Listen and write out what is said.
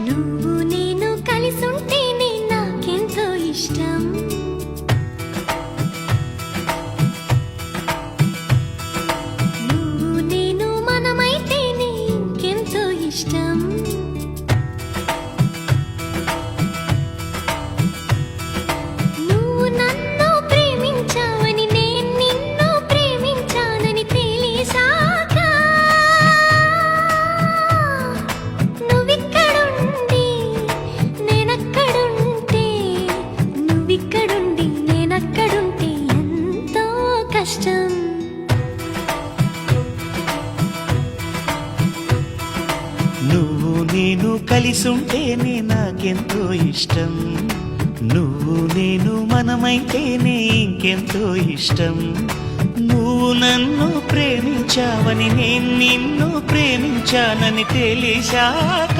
నువ్వు నేను కలిసుంటేనే నాకెంతో ఇష్టం. నువ్వు నేను మనమైతేనే ఇంకెంతో ఇష్టం. నువ్వు నన్ను ప్రేమించావని నేను నిన్ను ప్రేమించానని తెలిసాక నువ్విక్కడుండి నేనక్కడుంటే నువ్విక్కడుండి నేనక్కడుంటే ఎంతో కష్టం. నువ్వు నేను కలిసుంటేనే నాకెంతో ఇష్టం. నువ్వు నేను మనమైతేనే ఇంకెంతో ఇష్టం. నువ్వు నన్ను ప్రేమించావని నేను నిన్ను ప్రేమించానని తెలిసాక